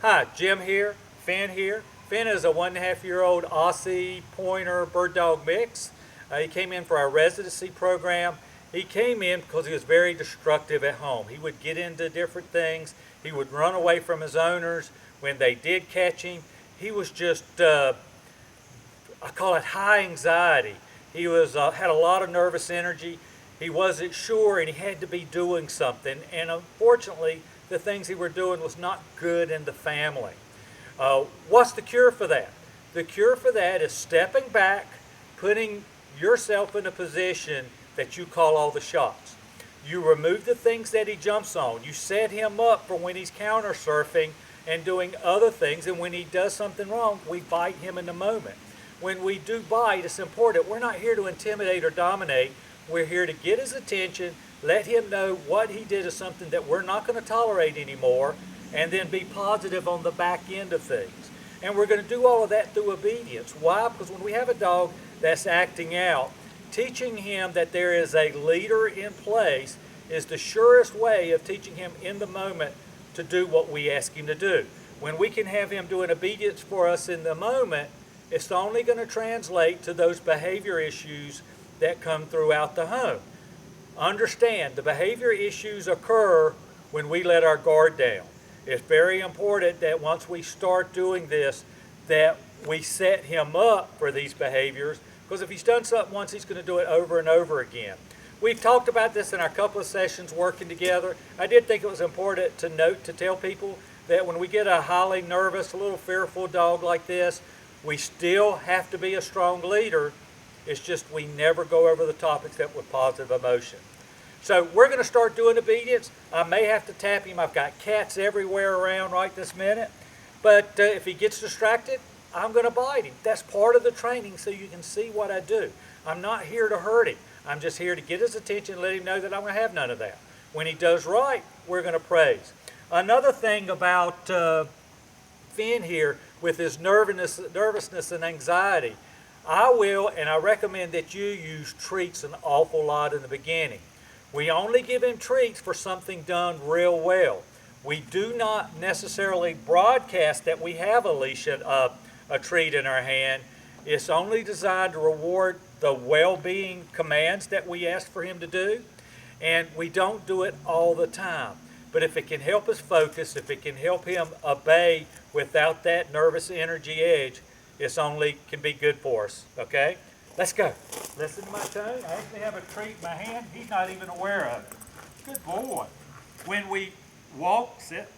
Hi, Jim here, Finn here. Finn is a 1.5-year-old Aussie Pointer Bird Dog mix. He came in for our residency program. He came in because he was very destructive at home. He would get into different things. He would run away from his owners. When they did catch him, he was just, I call it high anxiety. He was had a lot of nervous energy. He wasn't sure and he had to be doing something. And unfortunately, the things he were doing was not good in the family. What's the cure for that? The cure for that is stepping back, putting yourself in a position that you call all the shots. You remove the things that he jumps on. You set him up for when he's counter surfing and doing other things, and when he does something wrong, we bite him in the moment. When we do bite, it's important. We're not here to intimidate or dominate. We're here to get his attention, let him know what he did is something that we're not going to tolerate anymore, and then be positive on the back end of things. And we're going to do all of that through obedience. Why? Because when we have a dog that's acting out, teaching him that there is a leader in place is the surest way of teaching him in the moment to do what we ask him to do. When we can have him doing obedience for us in the moment, it's only going to translate to those behavior issues that come throughout the home. Understand, the behavior issues occur when we let our guard down. It's very important that once we start doing this, that we set him up for these behaviors, because if he's done something once, he's going to do it over and over again. We've talked about this in our couple of sessions working together. I did think it was important to note, to tell people that when we get a highly nervous, a little fearful dog like this, we still have to be a strong leader. It's just we never go over the top except with positive emotion. So we're going to start doing obedience. I may have to tap him. I've got cats everywhere around right this minute. But if he gets distracted, I'm going to bite him. That's part of the training so you can see what I do. I'm not here to hurt him. I'm just here to get his attention and let him know that I'm going to have none of that. When he does right, we're going to praise. Another thing about Finn here with his nervousness and anxiety, I will and I recommend that you use treats an awful lot in the beginning. We only give him treats for something done real well. We do not necessarily broadcast that we have a treat in our hand. It's only designed to reward the well-being commands that we ask for him to do, and we don't do it all the time. But if it can help us focus, if it can help him obey without that nervous energy edge, it's only can be good for us, okay? Let's go. Listen to my tone. I actually have a treat in my hand. He's not even aware of it. Good boy. When we walk, sit.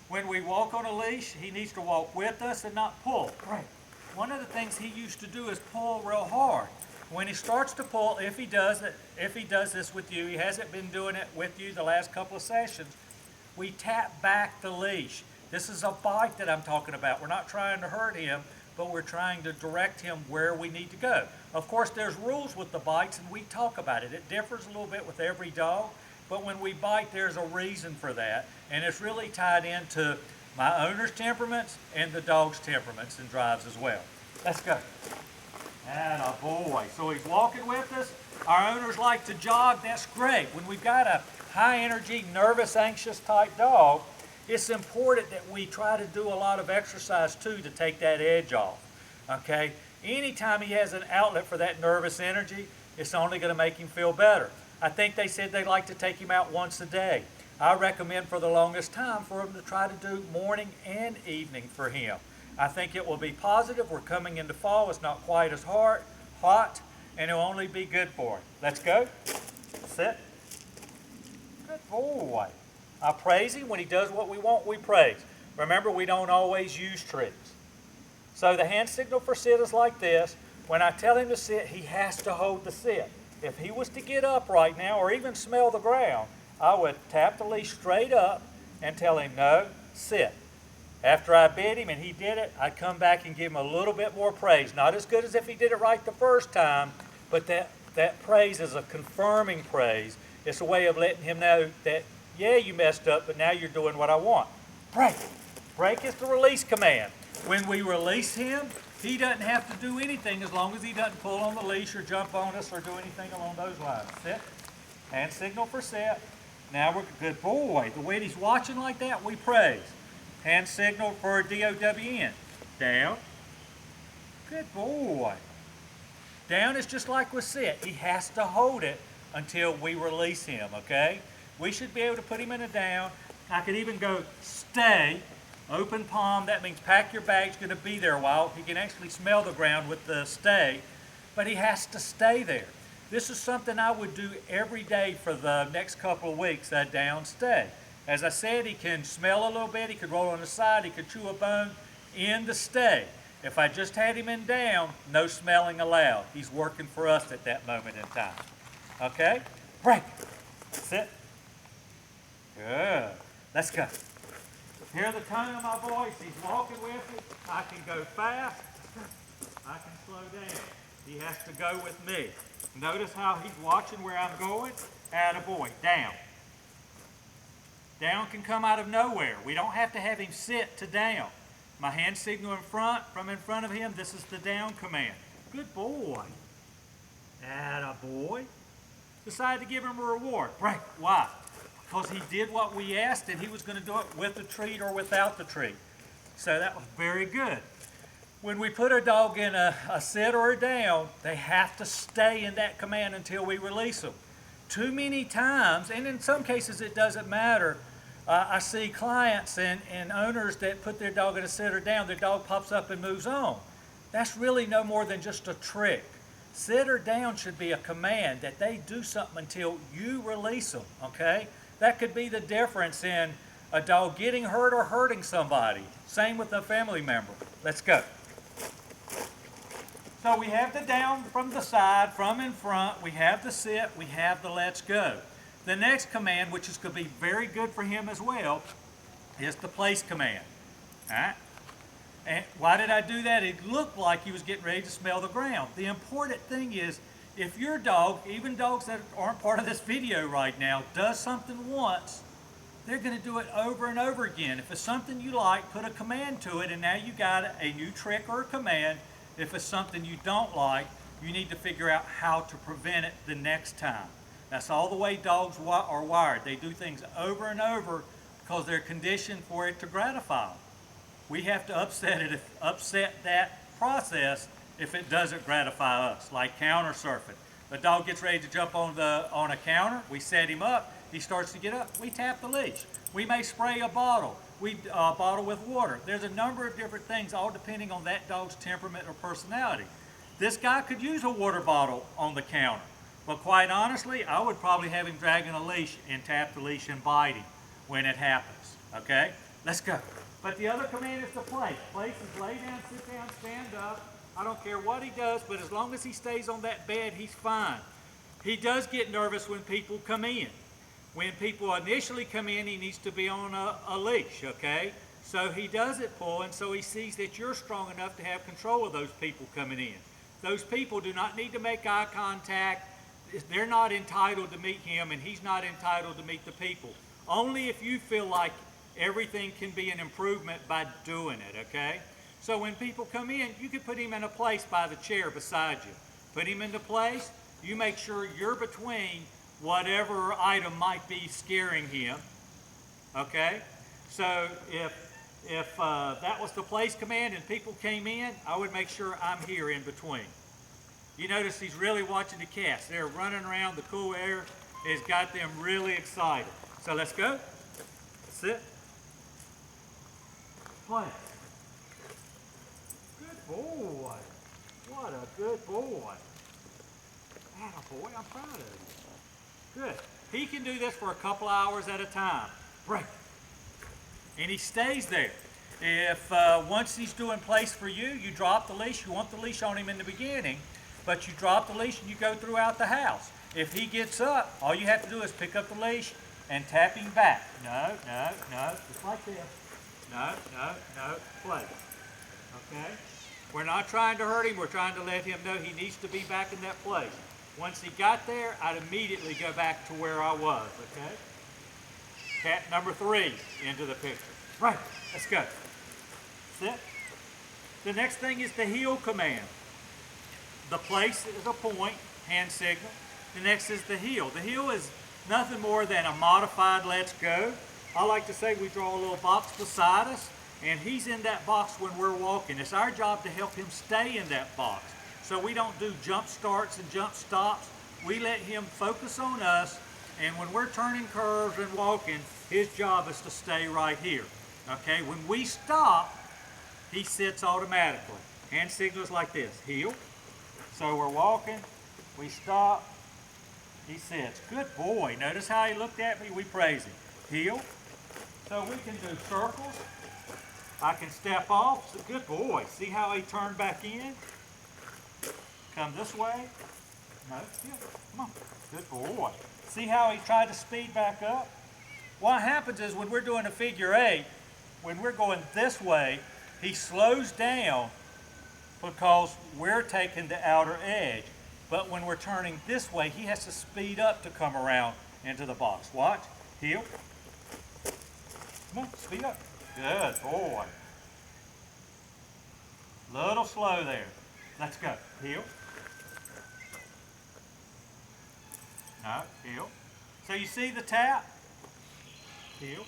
When we walk on a leash, he needs to walk with us and not pull. Right. One of the things he used to do is pull real hard. When he starts to pull, if he does this with you, he hasn't been doing it with you the last couple of sessions, we tap back the leash. This is a bite that I'm talking about. We're not trying to hurt him, but we're trying to direct him where we need to go. Of course, there's rules with the bites, and we talk about it. It differs a little bit with every dog, but when we bite, there's a reason for that, and it's really tied into my owner's temperaments and the dog's temperaments and drives as well. Let's go. Atta boy. So he's walking with us. Our owners like to jog. That's great. When we've got a high energy, nervous, anxious type dog, it's important that we try to do a lot of exercise too to take that edge off. Okay? Anytime he has an outlet for that nervous energy, it's only going to make him feel better. I think they said they like to take him out once a day. I recommend for the longest time for him to try to do morning and evening for him. I think it will be positive. We're coming into fall. It's not quite as hot, and it'll only be good for him. Let's go. Sit. Good boy. I praise him. When he does what we want, we praise. Remember, we don't always use treats. So the hand signal for sit is like this. When I tell him to sit, he has to hold the sit. If he was to get up right now or even smell the ground, I would tap the leash straight up and tell him, no, sit. After I bid him and he did it, I'd come back and give him a little bit more praise. Not as good as if he did it right the first time, but that praise is a confirming praise. It's a way of letting him know that, yeah, you messed up, but now you're doing what I want. Break. Break is the release command. When we release him, he doesn't have to do anything as long as he doesn't pull on the leash or jump on us or do anything along those lines. Sit. Hand signal for sit. Now we're good boy. The way he's watching like that, we praise. Hand signal for DOWN. Down. Good boy. Down is just like with sit. He has to hold it until we release him, okay? We should be able to put him in a down. I could even go stay, open palm. That means pack your bag's going to be there a while. He can actually smell the ground with the stay, but he has to stay there. This is something I would do every day for the next couple of weeks, that down stay. As I said, he can smell a little bit. He could roll on the side. He could chew a bone in the stay. If I just had him in down, no smelling allowed. He's working for us at that moment in time. Okay? Break. Sit. Good. Let's go. Hear the tone of my voice. He's walking with me. I can go fast. I can slow down. He has to go with me. Notice how he's watching where I'm going. Attaboy. Down. Down can come out of nowhere. We don't have to have him sit to down. My hand signal in front, from in front of him, this is the down command. Good boy. Attaboy. Decided to give him a reward. Break. Why? Because he did what we asked and he was going to do it with the treat or without the treat. So that was very good. When we put a dog in a sit or a down, they have to stay in that command until we release them. Too many times, and in some cases it doesn't matter, I see clients and owners that put their dog in a sit or down, their dog pops up and moves on. That's really no more than just a trick. Sit or down should be a command that they do something until you release them, okay? That could be the difference in a dog getting hurt or hurting somebody. Same with a family member. Let's go. So we have the down from the side, from in front, we have the sit, we have the let's go. The next command, which is going to be very good for him as well, is the place command. All right? And why did I do that? It looked like he was getting ready to smell the ground. The important thing is, if your dog, even dogs that aren't part of this video right now, does something once, they're going to do it over and over again. If it's something you like, put a command to it, and now you got a new trick or a command. If it's something you don't like, you need to figure out how to prevent it the next time. That's all the way dogs are wired. They do things over and over because they're conditioned for it to gratify them. We have to upset that process if it doesn't gratify us, like counter surfing. The dog gets ready to jump on a counter, we set him up, he starts to get up, we tap the leash. We may spray a bottle, bottle with water. There's a number of different things, all depending on that dog's temperament or personality. This guy could use a water bottle on the counter, but quite honestly, I would probably have him dragging a leash and tap the leash and bite him when it happens, okay? Let's go. But the other command is to place. Place is lay down, sit down, stand up. I don't care what he does, but as long as he stays on that bed, he's fine. He does get nervous when people come in. When people initially come in, he needs to be on a leash, okay? So he does it pull, and so he sees that you're strong enough to have control of those people coming in. Those people do not need to make eye contact. They're not entitled to meet him, and he's not entitled to meet the people. Only if you feel like everything can be an improvement by doing it, okay? So when people come in, you can put him in a place by the chair beside you. Put him into place. You make sure you're between whatever item might be scaring him, okay? So if that was the place command and people came in, I would make sure I'm here in between. You notice he's really watching the cats. They're running around. The cool air has got them really excited. So let's go. Sit. Play. Good boy. What a good boy. Attaboy, I'm proud of you. Good. He can do this for a couple hours at a time. Break. And he stays there. If once he's doing place for you, you drop the leash. You want the leash on him in the beginning, but you drop the leash and you go throughout the house. If he gets up, all you have to do is pick up the leash and tap him back. No, no, no, just like this. No, no, no, play. Okay? We're not trying to hurt him. We're trying to let him know he needs to be back in that place. Once he got there, I'd immediately go back to where I was, okay? Cat number 3 into the picture. Right, let's go. Sit. The next thing is the heel command. The place is a point, hand signal. The next is the heel. The heel is nothing more than a modified let's go. I like to say we draw a little box beside us, and he's in that box when we're walking. It's our job to help him stay in that box. So we don't do jump starts and jump stops. We let him focus on us, and when we're turning curves and walking, his job is to stay right here. Okay, when we stop, he sits automatically. Hand signals like this, heel. So we're walking, we stop, he sits. Good boy. Notice how he looked at me? We praise him. Heel. So we can do circles. I can step off. So good boy. See how he turned back in? Come this way. No, yeah, come on. Good boy. See how he tried to speed back up? What happens is when we're doing a figure eight, when we're going this way, he slows down because we're taking the outer edge. But when we're turning this way, he has to speed up to come around into the box. Watch. Heel. Come on, speed up. Good boy. Little slow there. Let's go. Heel. No, heel. So you see the tap? Heel.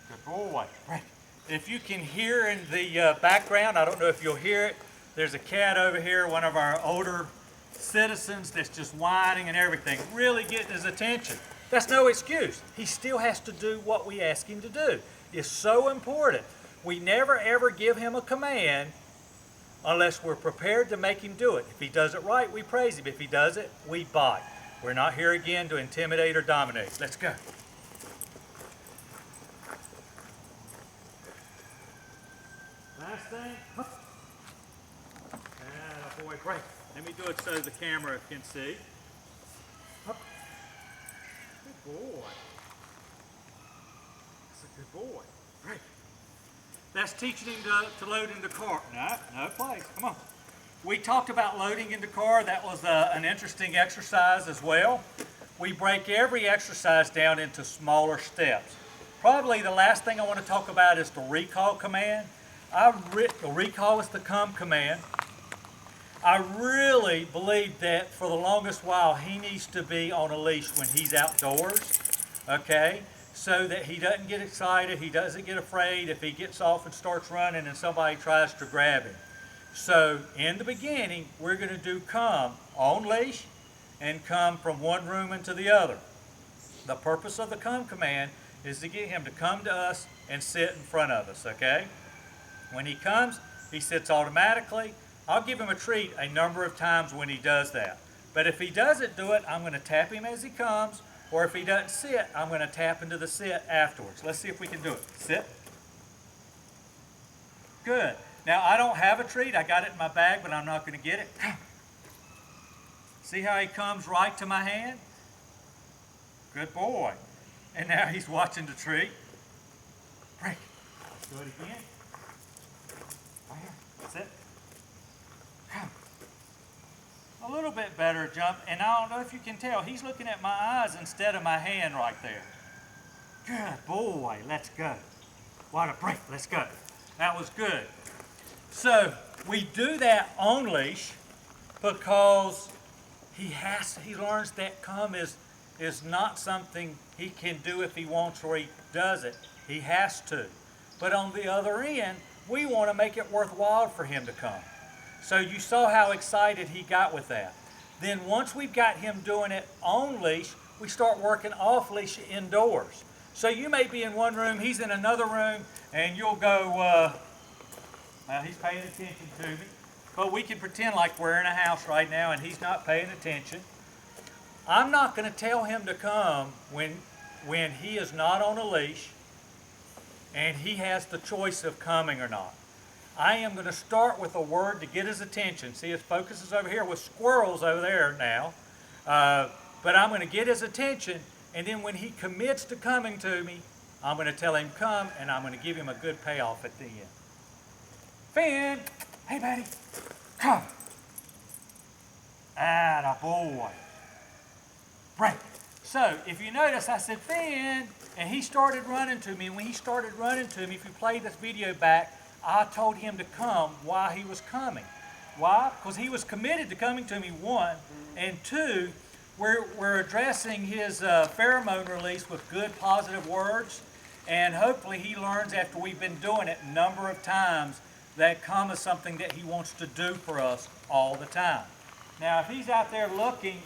Good boy. Right. If you can hear in the background, I don't know if you'll hear it, there's a cat over here, one of our older citizens that's just whining and everything, really getting his attention. That's no excuse. He still has to do what we ask him to do. It's so important. We never ever give him a command unless we're prepared to make him do it. If he does it right, we praise him. If he does it, we bite. We're not here again to intimidate or dominate. Let's go. Last thing. Boy, great. Let me do it so the camera can see. Good boy. That's a good boy. Great. That's teaching him to load in the car. No place. Come on. We talked about loading in the car. That was an interesting exercise as well. We break every exercise down into smaller steps. Probably the last thing I want to talk about is the recall command. The recall is the come command. I really believe that for the longest while he needs to be on a leash when he's outdoors, okay? So that he doesn't get excited, he doesn't get afraid if he gets off and starts running and somebody tries to grab him. So in the beginning, we're going to do come on leash and come from one room into the other. The purpose of the come command is to get him to come to us and sit in front of us, okay? When he comes, he sits automatically. I'll give him a treat a number of times when he does that. But if he doesn't do it, I'm going to tap him as he comes, or if he doesn't sit, I'm going to tap into the sit afterwards. Let's see if we can do it. Sit. Good. Now, I don't have a treat. I got it in my bag, but I'm not going to get it. See how he comes right to my hand? Good boy. And now he's watching the treat. Break. Let's do it again. Right here. Sit. A little bit better jump, and I don't know if you can tell, he's looking at my eyes instead of my hand right there. Good boy, let's go. What a break, let's go. That was good. So we do that on leash because he learns that come is not something he can do if he wants or he does it. He has to. But on the other end, we want to make it worthwhile for him to come. So you saw how excited he got with that. Then once we've got him doing it on leash, we start working off leash indoors. So you may be in one room, he's in another room, and you'll go, well, he's paying attention to me. But we can pretend like we're in a house right now and he's not paying attention. I'm not going to tell him to come when he is not on a leash and he has the choice of coming or not. I am going to start with a word to get his attention. See, his focus is over here with squirrels over there now. But I'm going to get his attention, and then when he commits to coming to me, I'm going to tell him come, and I'm going to give him a good payoff at the end. Finn, hey buddy, come. Atta boy. Break. So, if you notice, I said Finn, and he started running to me. And when he started running to me, if you play this video back, I told him to come while he was coming. Why? Because he was committed to coming to me, one, and two, we're addressing his pheromone release with good, positive words, and hopefully he learns after we've been doing it a number of times that come is something that he wants to do for us all the time. Now, if he's out there looking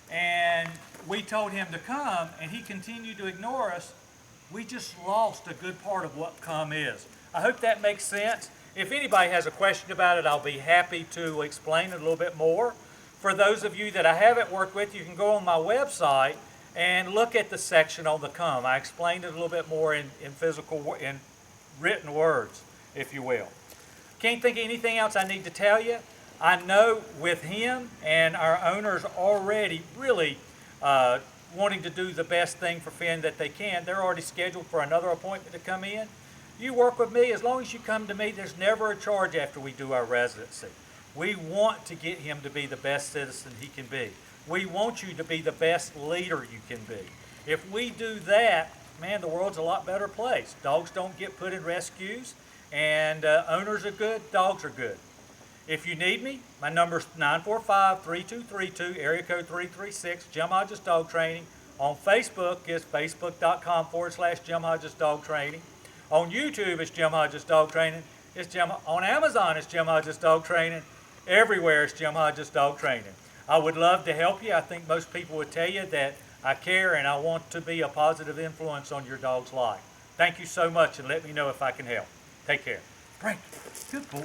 and we told him to come and he continued to ignore us, we just lost a good part of what come is. I hope that makes sense. If anybody has a question about it, I'll be happy to explain it a little bit more. For those of you that I haven't worked with, you can go on my website and look at the section on the come. I explained it a little bit more in written words, if you will. Can't think of anything else I need to tell you. I know with him and our owners already really wanting to do the best thing for Finn that they can. They're already scheduled for another appointment to come in. You work with me. As long as you come to me, there's never a charge after we do our residency. We want to get him to be the best citizen he can be. We want you to be the best leader you can be. If we do that, man, the world's a lot better place. Dogs don't get put in rescues, and owners are good, dogs are good. If you need me, my number is 945-3232, area code 336, Jim Hodges Dog Training. On Facebook is facebook.com/Jim Hodges Dog Training. On YouTube is Jim Hodges Dog Training. On Amazon is Jim Hodges Dog Training. Everywhere is Jim Hodges Dog Training. I would love to help you. I think most people would tell you that I care and I want to be a positive influence on your dog's life. Thank you so much, and let me know if I can help. Take care. Great. Good boy.